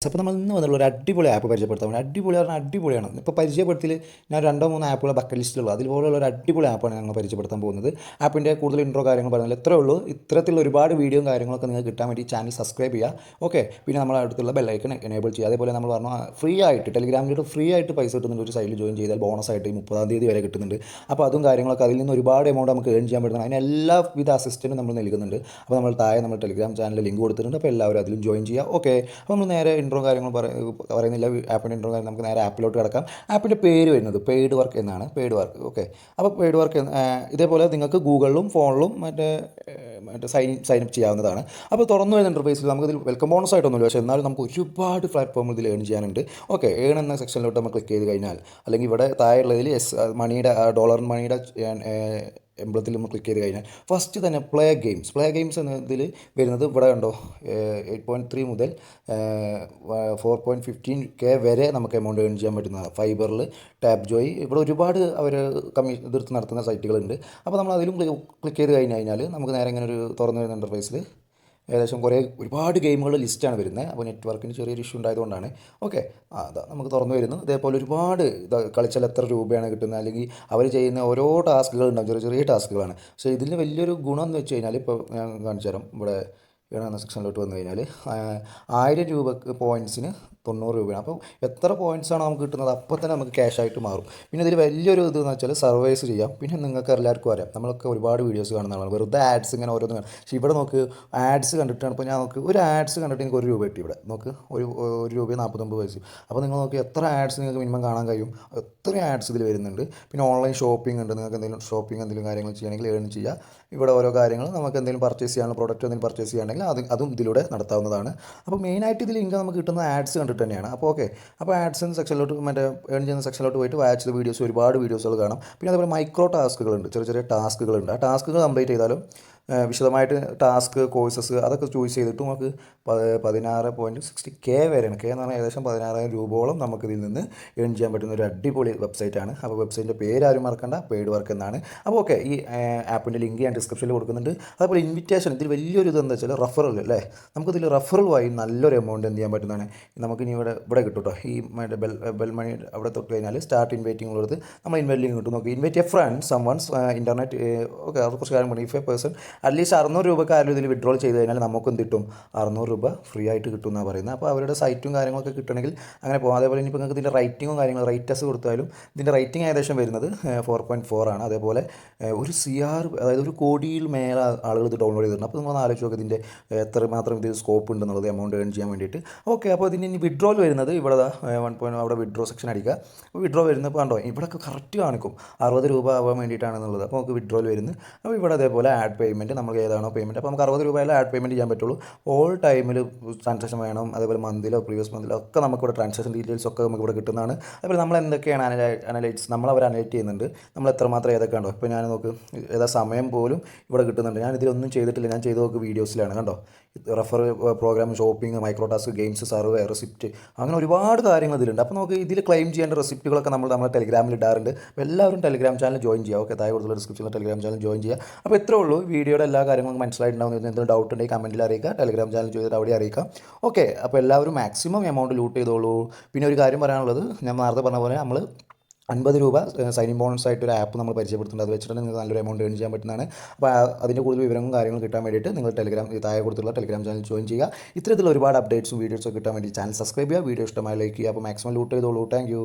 അപ്പോൾ നമ്മൾ ഇന്ന് വന്നുള്ള ഒരു അടിപൊളി ആപ്പ് പരിചയപ്പെടുത്താൻ അടിപൊളി പറഞ്ഞാൽ അടിപൊളിയാണ്. ഇപ്പോൾ പരിചയപ്പെടുത്തിയിൽ ഞാൻ 2-3 ആപ്പുകൾ ബക്കറ്റ് ലിസ്റ്റിലുള്ള അതുപോലുള്ള ഒരു അടിപൊളി ആപ്പാണ് ഞങ്ങൾ പരിചയപ്പെടുത്താൻ പോകുന്നത്. ആപ്പിൻ്റെ കൂടുതൽ ഇൻട്രോ കാര്യങ്ങൾ പറഞ്ഞാൽ എത്രയേ ഉള്ളൂ. ഇത്തരത്തിലുള്ള ഒരുപാട് വീഡിയോയും കാര്യങ്ങളൊക്കെ നിങ്ങൾക്ക് കിട്ടാൻ വേണ്ടി ചാനൽ സബ്സ്ക്രൈബ് ചെയ്യുക. ഓക്കെ, പിന്നെ നമ്മൾ അടുത്തുള്ള ബെല്ലൈക്കൺ എനേബിൾ ചെയ്യുക. അതേപോലെ നമ്മൾ പറഞ്ഞു ഫ്രീ ആയിട്ട് ടെലിഗ്രാമിലോട്ട് ഫ്രീ ആയിട്ട് പൈസ കിട്ടുന്നുണ്ട്. ഒരു സൈഡിൽ ജോയിൻ ചെയ്താൽ ബോണസ് ആയിട്ട് 30-ാം തീയതി വരെ കിട്ടുന്നുണ്ട്. അപ്പോൾ അതും കാര്യങ്ങളൊക്കെ അതിൽ നിന്ന് ഒരുപാട് എമൗണ്ട് നമുക്ക് ഏൺ ചെയ്യാൻ പറ്റുന്നത്. അതിന് എല്ലാവിധ അസിസ്റ്റൻറ്റും നമ്മൾ നൽകുന്നുണ്ട്. അപ്പോൾ നമ്മൾ താഴെ നമ്മൾ ടെലിഗ്രാം ചാനലിൽ ലിങ്ക് കൊടുത്തിട്ടുണ്ട്. അപ്പോൾ എല്ലാവരും അതിലും ജോയിൻ ചെയ്യുക. ഓക്കെ, അപ്പോൾ നമ്മൾ നേരെ ഇൻട്രോ കാര്യങ്ങൾ പറയുന്നില്ല. ആപ്പിൻ്റെ ഇൻട്രോ കാര്യം നമുക്ക് നേരെ ആപ്പിലോട്ട് കിടക്കാം. ആപ്പിൻ്റെ പേര് വരുന്നത് പെയ്ഡ് വർക്ക് എന്നാണ്. Paid work. ഓക്കെ, അപ്പോൾ പെയ്ഡ് വർക്ക് ഇതേപോലെ നിങ്ങൾക്ക് ഗൂഗിളിലും ഫോണിലും മറ്റേ സൈനപ്പ് ചെയ്യാവുന്നതാണ്. അപ്പോൾ തുറന്നു വരുന്ന ഇൻ്റർഫേസിൽ നമുക്കിതിൽ വെൽക്കം ബോണസ് ആയിട്ടൊന്നുമില്ല, പക്ഷേ എന്നാലും നമുക്ക് ഒരുപാട് പ്ലാറ്റ്ഫോമിൽ ഇതിൽ ഏൺ ചെയ്യാനുണ്ട്. ഓക്കെ, ഏൺ എന്ന സെക്ഷനിലോട്ട് നമ്മൾ ക്ലിക്ക് ചെയ്ത് കഴിഞ്ഞാൽ അല്ലെങ്കിൽ ഇവിടെ താഴെയുള്ളതിൽ മണിയുടെ ഡോളർ മണിയുടെ എംബ്ലത്തിൽ നമ്മൾ ക്ലിക്ക് ചെയ്ത് കഴിഞ്ഞാൽ ഫസ്റ്റ് തന്നെ പ്ലേ ഗെയിംസ് എന്നതിൽ വരുന്നത് ഇവിടെ കണ്ടോ 8.3 മുതൽ 4.15K വരെ നമുക്ക് എമൗണ്ട് ഏൺ ചെയ്യാൻ പറ്റുന്നതാണ്. ഫൈബറിൽ ടാപ്പ് ജോയ് ഇവിടെ ഒരുപാട് അവർ എതിർത്ത് നടത്തുന്ന സൈറ്റുകളുണ്ട്. അപ്പോൾ നമ്മൾ അതിലും ക്ലിക്ക് ചെയ്ത് കഴിഞ്ഞാൽ നമുക്ക് നേരെ ഇങ്ങനെ ഒരു തുറന്നു വരുന്ന ഇൻ്റർഫേസിൽ ഏകദേശം ഒരുപാട് ഗെയിമുകളുടെ ലിസ്റ്റാണ് വരുന്നത്. അപ്പോൾ നെറ്റ്വർക്കിന് ചെറിയൊരു ഇഷ്യൂ ഉണ്ടായതുകൊണ്ടാണ്. ഓക്കെ, അതാ നമുക്ക് തുറന്നു വരുന്നു. ഇതേപോലെ ഒരുപാട് കളിച്ചാൽ എത്ര രൂപയാണ് കിട്ടുന്നത്, അല്ലെങ്കിൽ അവർ ചെയ്യുന്ന ഓരോ ടാസ്കുകളുണ്ടാകും, ചെറിയ ചെറിയ ടാസ്കുകളാണ്. പക്ഷേ ഇതിന് വലിയൊരു ഗുണം എന്ന് വെച്ച് കഴിഞ്ഞാൽ ഇപ്പോൾ ഞാൻ കാണിച്ചു തരാം. ഇവിടെ എന്ന സെക്ഷനിലോട്ട് വന്നു കഴിഞ്ഞാൽ 1000 രൂപക്ക് പോയിൻറ്റ്സിന് 90 രൂപയാണ്. അപ്പോൾ എത്ര പോയിൻറ്റ്സാണ് നമുക്ക് കിട്ടുന്നത് അപ്പോൾ തന്നെ നമുക്ക് ക്യാഷ് ആയിട്ട് മാറും. പിന്നെ ഇതിൽ വലിയൊരു ഇതെന്ന് വെച്ചാൽ സർവൈസ് ചെയ്യാം. പിന്നെ നിങ്ങൾക്ക് എല്ലാവർക്കും അറിയാം, നമ്മളൊക്കെ ഒരുപാട് വീഡിയോസ് കാണുന്ന ആളാണ്, വെറുതെ ആഡ്സ് ഇങ്ങനെ ഓരോന്ന് കാണും. പക്ഷേ ഇവിടെ നോക്ക്, ആഡ്സ് കണ്ടിട്ടാണ്. ഇപ്പോൾ ഞാൻ നോക്ക്, ഒരു ആഡ്സ് കണ്ടിട്ട് എനിക്ക് 1 രൂപ കിട്ടി. ഇവിടെ നോക്ക്, ഒരു രൂപ 49 പൈസ. അപ്പോൾ നിങ്ങൾ നോക്കി എത്ര ആഡ്സ് നിങ്ങൾക്ക് മിനിമം കാണാൻ കഴിയും. എത്രയും ആഡ്സ് ഇതിൽ വരുന്നുണ്ട്. പിന്നെ ഓൺലൈൻ ഷോപ്പിംഗ് ഉണ്ട്. നിങ്ങൾക്ക് എന്തെങ്കിലും ഷോപ്പിംഗ് എന്തെങ്കിലും കാര്യങ്ങൾ ചെയ്യണമെങ്കിൽ ഏൺ ചെയ്യുക. ഇവിടെ ഓരോ കാര്യങ്ങൾ നമുക്ക് എന്തെങ്കിലും പർച്ചേസ് ചെയ്യാനുള്ള പ്രോഡക്റ്റ് എന്തെങ്കിലും പർച്ചേസ് ചെയ്യുകയാണെങ്കിൽ അതും ഇതിലൂടെ നടത്താവുന്നതാണ്. അപ്പോൾ മെയിനായിട്ട് ഇതിൽ ഇൻകം നമുക്ക് കിട്ടുന്ന ആഡ്സ് കണ്ടിട്ട് തന്നെയാണ്. അപ്പോൾ ഓക്കെ, അപ്പോൾ ആഡ്സ് എന്ന സെക്ഷനിലോട്ട് മറ്റേ ഏൺ ചെയ്യുന്ന സെക്ഷനിലോട്ട് പോയിട്ട് വാച്ച് ചെയ്ത വീഡിയോസ് ഒരുപാട് വീഡിയോസുകൾ കാണാം. പിന്നെ അതേപോലെ മൈക്രോ ടാസ്കുകളുണ്ട്, ചെറിയ ചെറിയ ടാസ്കുകളുണ്ട്. ആ ടാസ്കുകൾ കംപ്ലീറ്റ് ചെയ്താലും വിശദമായിട്ട് ടാസ്ക് കോഴ്സസ് അതൊക്കെ ചൂസ് ചെയ്തിട്ട് നമുക്ക് 16.60K വരെയാണ്. K എന്ന് പറഞ്ഞാൽ ഏകദേശം 16,000 രൂപയോളം നമുക്കിതിൽ നിന്ന് ഏൺ ചെയ്യാൻ പറ്റുന്ന ഒരു അടിപൊളി വെബ്സൈറ്റാണ്. അപ്പോൾ വെബ്സൈറ്റിൻ്റെ പേര് ആരും മറക്കണ്ട, പെയ്ഡ് വർക്ക് എന്നാണ്. അപ്പോൾ ഓക്കെ, ഈ ആപ്പിൻ്റെ ലിങ്ക് ഞാൻ ഡിസ്ക്രിപ്ഷനിൽ കൊടുക്കുന്നുണ്ട്. അതുപോലെ ഇൻവിറ്റേഷൻ, ഇതിൽ വലിയൊരു ഇതെന്താ വെച്ചാൽ റഫറൽ അല്ലേ. നമുക്കിതിൽ റഫറൽ വഴി നല്ലൊരു എമൗണ്ട് എന്ത് ചെയ്യാൻ പറ്റുന്നതാണ്. നമുക്കിനി ഇവിടെ കിട്ടും കേട്ടോ. ഈ മറ്റേ ബെൽ മണി അവിടെ തൊട്ട് കഴിഞ്ഞാൽ സ്റ്റാർട്ട് ഇൻവൈറ്റിംഗ് ഉള്ളത് നമ്മൾ ഇൻവൈറ്റ് ലിങ്ക് കിട്ടും. നോക്കി, invite a friend someone's internet. Okay, അത് കുറച്ച് കാര്യം പറയും. ഇഫ് എ പേഴ്സൺ അറ്റ്ലീസ്റ്റ് 600 രൂപക്ക് ആരും ഇതിൽ വിഡ്രോൾ ചെയ്ത് കഴിഞ്ഞാൽ നമുക്ക് എന്ത് കിട്ടും, 600 രൂപ ഫ്രീ ആയിട്ട് കിട്ടും എന്നാണ് പറയുന്നത്. അപ്പോൾ അവരുടെ സൈറ്റും കാര്യങ്ങളൊക്കെ കിട്ടണമെങ്കിൽ അങ്ങനെ പോകും. അതേപോലെ ഇനിയിപ്പോൾ നിങ്ങൾക്ക് ഇതിൻ്റെ റൈറ്റിങ്ങും കാര്യങ്ങളും റൈറ്റസ് കൊടുത്താലും ഇതിൻ്റെ റൈറ്റിംഗ് ഏകദേശം വരുന്നത് 4.4 ആണ്. അതേപോലെ ഒരു CR, അതായത് 1 കോടിയിൽ മേലെ ആളുകൾ ഇത് ഡൗൺലോഡ് ചെയ്തിട്ടുണ്ട്. അപ്പോൾ നിങ്ങൾ ആലോചിച്ച് നോക്കുക ഇതിൻ്റെ എത്രമാത്രം ഇത് സ്കോപ്പ് ഉണ്ടെന്നുള്ളത്, എമൗണ്ട് ഏൺ ചെയ്യാൻ വേണ്ടിയിട്ട്. ഓക്കെ, അപ്പോൾ ഇതിന് ഇനി വിഡ്രോൾ വരുന്നത് ഇവിടെ 1 അവിടെ വിഡ്രോ സെക്ഷൻ അടിക്കുക. അപ്പോൾ വിഡ്രോ വരുന്നത് കണ്ടോ, ഇവിടെയൊക്കെ കറക്റ്റ് കാണിക്കും 60 രൂപ ആവാൻ വേണ്ടിയിട്ടാണെന്നുള്ളത്. അപ്പോൾ നമുക്ക് വിഡ്രോൾ വരുന്നത്. അപ്പോൾ ഇവിടെ അതേപോലെ ആഡ് പേയ്മെൻറ്റ് നമുക്ക് ഏതാണോ പേയ്മെൻറ്റ്, അപ്പോൾ നമുക്ക് 60 രൂപയിൽ ആഡ് പേയ്മെൻറ്റ് ചെയ്യാൻ പറ്റുള്ളൂ. ഓൾ ടൈമിൽ ട്രാൻസാക്ഷൻ വേണം. അതേപോലെ മന്തിലോ പ്രീവിയസ് മന്തിലോ ഒക്കെ നമുക്കിവിടെ ട്രാൻസാക്ഷൻ ഡീറ്റെയിൽസ് ഒക്കെ നമുക്കിവിടെ കിട്ടുന്നതാണ്. അതേപോലെ നമ്മൾ എന്തൊക്കെയാണ് അനലൈറ്റ്സ് നമ്മളവർ അനലൈറ്റ് ചെയ്യുന്നുണ്ട്, നമ്മൾ എത്രമാത്രം ഏതൊക്കെ ഉണ്ടോ. ഇപ്പോൾ ഞാൻ നോക്ക്, ഏതാ സമയം പോലും ഇവിടെ കിട്ടുന്നുണ്ട്. ഞാൻ ഇതിലൊന്നും ചെയ്തിട്ടില്ല, ഞാൻ ചെയ്ത് നോക്ക് വീഡിയോസിലാണ് കണ്ടോ. Refer programme, shopping, micro task, games, survey, receipt, അങ്ങനെ ഒരുപാട് കാര്യങ്ങൾ ഇതിലുണ്ട്. അപ്പോൾ നമുക്ക് ഇതിൽ ക്ലെയിം ചെയ്യേണ്ട റെസിപ്റ്റുകളൊക്കെ നമ്മൾ ടെലിഗ്രാമിൽ ഇടാറുണ്ട്. അപ്പോൾ എല്ലാവരും ടെലിഗ്രാം ചാനൽ ജോയിൻ ചെയ്യുക. ഓക്കെ, താഴെ കൊടുത്തുള്ള ഡിസ്ക്രിപ്ഷനിൽ ടെലിഗ്രാം ചാനൽ ജോയിൻ ചെയ്യുക. അപ്പോൾ ഇത്രേ ഉള്ളൂ. വീഡിയോയുടെ എല്ലാ കാര്യങ്ങളും മനസ്സിലായിട്ടുണ്ടാവും. എന്തെങ്കിലും ഡൗട്ട് ഉണ്ടെങ്കിൽ കമൻറ്റിൽ അറിയിക്കുക, ടെലിഗ്രാം ചാനൽ ചെയ്തിട്ട് അവിടെ അറിയിക്കാം. ഓക്കെ, അപ്പോൾ എല്ലാവരും മാക്സിമം എമൗണ്ട് ലൂട്ട് ചെയ്തോളൂ. പിന്നെ ഒരു കാര്യം പറയാനുള്ളത്, ഞാൻ നേരത്തെ പറഞ്ഞ പോലെ നമ്മൾ 50 രൂപ സൈനിങ് ബോണസ് ആയിട്ട് ഒരു ആപ്പ് നമ്മൾ പരിചയപ്പെടുത്തുന്നുണ്ട്. അത് വെച്ചിട്ട് നിങ്ങൾക്ക് നല്ലൊരു എമൗണ്ട് ഏൺ ചെയ്യാൻ പറ്റുന്നതാണ്. അപ്പോൾ അതിൻ്റെ കൂടുതൽ വിവരങ്ങളും കാര്യങ്ങളും കിട്ടാൻ വേണ്ടിയിട്ട് നിങ്ങൾ താഴെ കൊടുത്തുള്ള ടെലിഗ്രാം ചാനൽ ജോയിൻ ചെയ്യുക. ഇത്തരത്തിലുള്ള ഒരുപാട് അപ്ഡേറ്റ്സും വീഡിയോസും കിട്ടാൻ വേണ്ടി ചാനൽ സബ്സ്ക്രൈബ് ചെയ്യുക. വീഡിയോ ഇഷ്ടമായി ലൈക്ക് ചെയ്യുക. അപ്പോൾ മാക്സിമം ലൂട്ട് ചെയ്തോളൂ. Thank you.